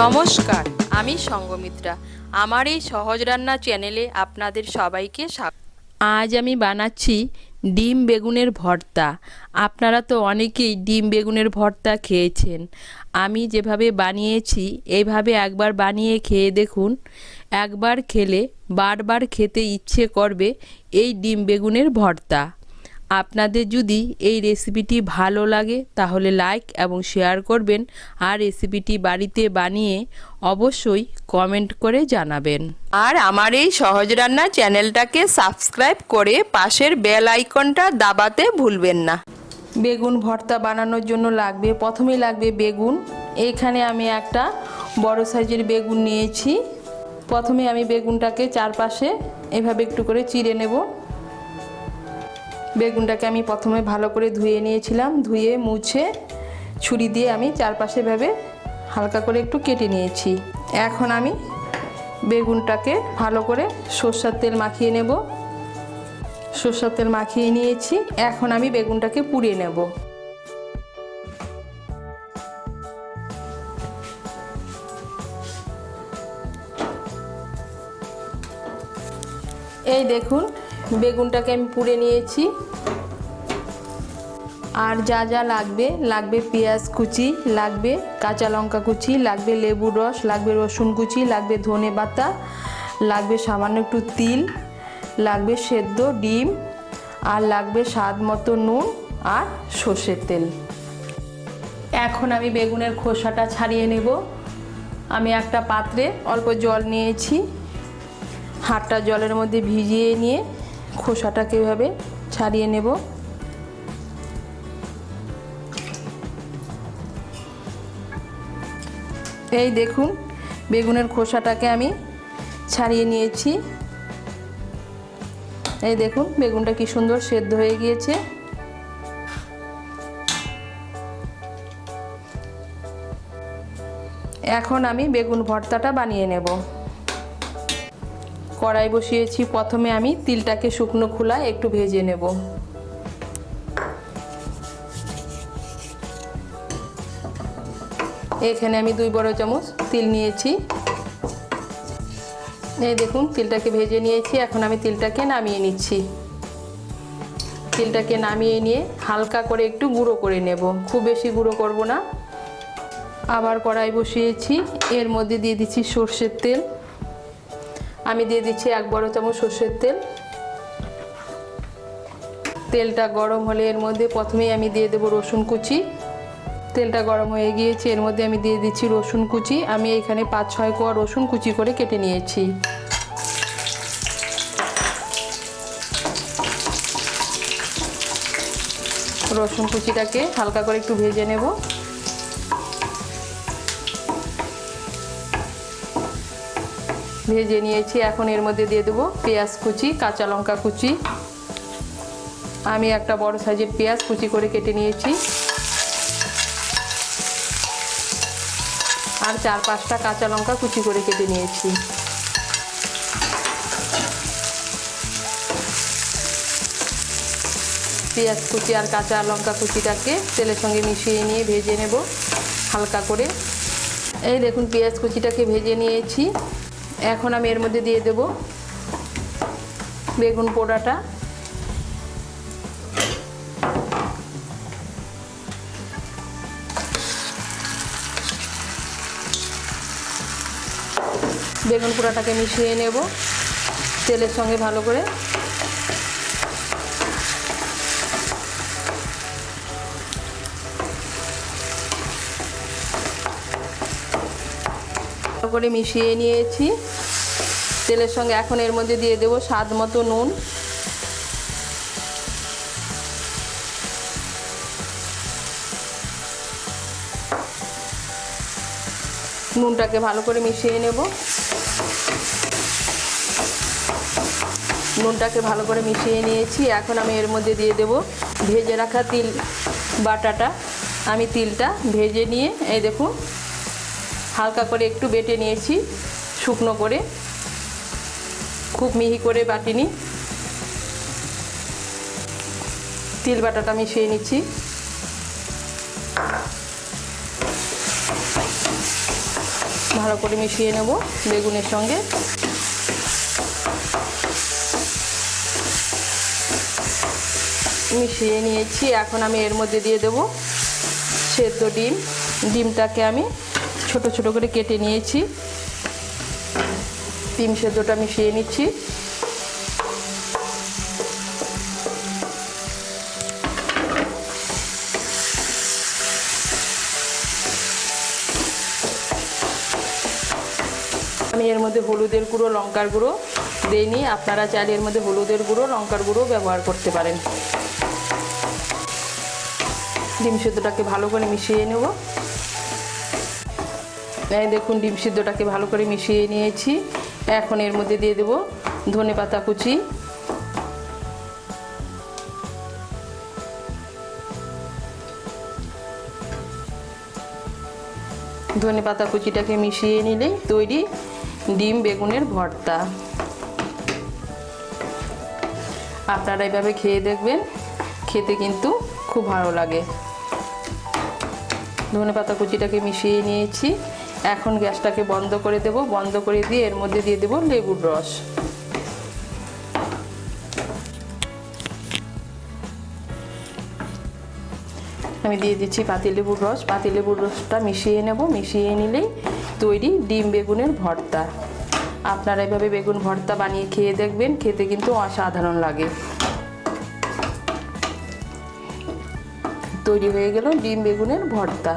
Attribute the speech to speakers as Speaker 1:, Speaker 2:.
Speaker 1: নমস্কার, আমি সঙ্গমিত্রা। আমার এই সহজ রান্না চ্যানেলে আপনাদের সবাইকে স্বাগত। আজ আমি বানাচ্ছি ডিম বেগুনের ভর্তা। আপনারা তো অনেকেই ডিম বেগুনের ভর্তা খেয়েছেন। আমি যেভাবে বানিয়েছি এইভাবে একবার বানিয়ে খেয়ে দেখুন। একবার খেলে বারবার খেতে ইচ্ছে করবে এই ডিম বেগুনের ভর্তা। আপনাদের যদি এই রেসিপিটি ভালো লাগে তাহলে লাইক এবং শেয়ার করবেন, আর রেসিপিটি বাড়িতে বানিয়ে অবশ্যই কমেন্ট করে জানাবেন। আর আমার এই সহজ রান্না চ্যানেলটাকে সাবস্ক্রাইব করে পাশের বেল আইকনটা দাবাতে ভুলবেন না। বেগুন ভর্তা বানানোর জন্য প্রথমেই লাগবে বেগুন। এইখানে আমি একটা বড় সাইজের বেগুন নিয়েছি। প্রথমে আমি বেগুনটাকে চারপাশে এভাবে একটু করে চিড়ে নেব। বেগুনটাকে আমি প্রথমে ভালো করে ধুয়ে নিয়েছিলাম, ধুয়ে মুছে ছুরি দিয়ে আমি চারপাশে ভাবে হালকা করে একটু কেটে নিয়েছি। এখন আমি বেগুনটাকে ভালো করে সরষের তেল মাখিয়ে নেব। সরষের তেল মাখিয়ে নিয়েছি, এখন আমি বেগুনটাকে পুড়িয়ে নেব। এই দেখুন, বেগুনটাকে আমি পুড়ে নিয়েছি। আর যা যা লাগবে পেঁয়াজ কুচি, লাগবে কাঁচা লঙ্কা কুচি, লাগবে লেবুর রস, লাগবে রসুন কুচি, লাগবে ধনে পাতা, লাগবে সামান্য একটু তিল, লাগবে সেদ্ধ ডিম, আর লাগবে স্বাদ মতো নুন আর সর্ষের তেল। এখন আমি বেগুনের খোসাটা ছাড়িয়ে নেব। আমি একটা পাত্রে অল্প জল নিয়েছি, হাতটা জলের মধ্যে ভিজিয়ে নিয়ে খোসাটাকে এভাবে ছাড়িয়ে নেব। এই দেখুন, বেগুনের খোসাটাকে আমি ছাড়িয়ে নিয়েছি। এই দেখুন, বেগুনটা কি সুন্দর সেদ্ধ হয়ে গিয়েছে। এখন আমি বেগুন ভর্তাটা বানিয়ে নেব। কড়াই বসিয়েছি, প্রথমে আমি তিলটাকে শুকনো খোলায় একটু ভেজে নেব। এখানে আমি 2 বড় চামচ তিল নিয়েছি। এই দেখুন, তিলটাকে ভেজে নিয়েছি। এখন আমি তিলটাকে নামিয়ে নিচ্ছি। তিলটাকে নামিয়ে নিয়ে হালকা করে একটু গুঁড়ো করে নেব, খুব বেশি গুঁড়ো করব না। আবার কড়াই বসিয়েছি, এর মধ্যে দিয়ে দিচ্ছি সর্ষের তেল। আমি দিয়ে দিচ্ছি 1 বড় চামচ সর্ষের তেল। তেলটা গরম হলে এর মধ্যে প্রথমেই আমি দিয়ে দেব রসুন কুচি। তেলটা গরম হয়ে গিয়েছে, এর মধ্যে আমি দিয়ে দিচ্ছি রসুন কুচি। আমি এখানে 5-6 কোয়া রসুন কুচি করে কেটে নিয়েছি। রসুন কুচিটাকে হালকা করে একটু ভেজে নেব। ভেজে নিয়েছি, এখন এর মধ্যে দিয়ে দেবো পেঁয়াজ কুচি, কাঁচা লঙ্কা কুচি। আমি একটা বড় সাইজের পেঁয়াজ কুচি করে কেটে নিয়েছি, আর 4-5টা কাঁচা লঙ্কা কুচি করে কেটে নিয়েছি। পেঁয়াজ কুচি আর কাঁচা লঙ্কা কুচিটাকে তেলের সঙ্গে মিশিয়ে নিয়ে ভেজে নেব হালকা করে। এই দেখুন, পেঁয়াজ কুচিটাকে ভেজে নিয়েছি। এখন আমি এর মধ্যে দিয়ে দেব বেগুন পোড়াটা। বেগুন পোড়াটাকে মিশিয়ে নেব তেলের সঙ্গে ভালো করে। ভালো করে মিশিয়ে নিয়েছি তেলের সঙ্গে। এখন এর মধ্যে দিয়ে দেব স্বাদ মতো নুন। নুনটাকে ভালো করে মিশিয়ে নেব। নুনটাকে ভালো করে মিশিয়ে নিয়েছি। এখন আমি এর মধ্যে দিয়ে দেব ভেজে রাখা তিল বাটাটা। আমি তিলটা ভেজে নিয়ে এই দেখুন হালকা করে একটু বেটে নিয়েছি, শুকনো করে, খুব মিহি করে বাটিনি। তিল বাটাটা মিশিয়ে নিচ্ছি। ভালো করে মিশিয়ে নেব বেগুনের সঙ্গে। মিশিয়ে নিয়েছি। এখন আমি এর মধ্যে দিয়ে দেব সেদ্ধ ডিম। ডিমটাকে আমি ছোট ছোট করে কেটে নিয়েছি। ডিম সেদ্ধটা মিশিয়ে নিচ্ছি। আমি এর মধ্যে হলুদের গুঁড়ো, লঙ্কার গুঁড়ো দিইনি। আপনারা চাইলে এর মধ্যে হলুদের গুঁড়ো, লঙ্কার গুঁড়ো ব্যবহার করতে পারেন। ডিম সিদ্ধটাকে ভালো করে মিশিয়ে নেব। এই দেখুন ডিম সিদ্ধটাকে ভালো করে মিশিয়ে নিয়েছি। এখন এর মধ্যে দিয়ে দেব ধনেপাতা কুচি, ধনেপাতা কুচিটাকে মিশিয়ে নিলেই তৈরি ডিম বেগুনের ভর্তা। আপনারা এভাবে খেয়ে দেখবেন, খেতে কিন্তু খুব ভালো লাগে। ধনেপাতা কুচিটাকে মিশিয়ে নিয়েছি। এখন গ্যাসটাকে বন্ধ করে দেব। বন্ধ করে দিয়ে এর মধ্যে দিয়ে দেব লেবুর রস। আমি দিয়ে দিচ্ছি পাতিলেবুর রস। পাতিলেবুর রসটা মিশিয়ে নেব। মিশিয়ে নিলেই তৈরি ডিম বেগুনের ভর্তা। আপনারা এভাবে বেগুন ভর্তা বানিয়ে খেয়ে দেখবেন, খেতে কিন্তু অসাধারণ লাগে। তৈরি হয়ে গেল ডিম বেগুনের ভর্তা।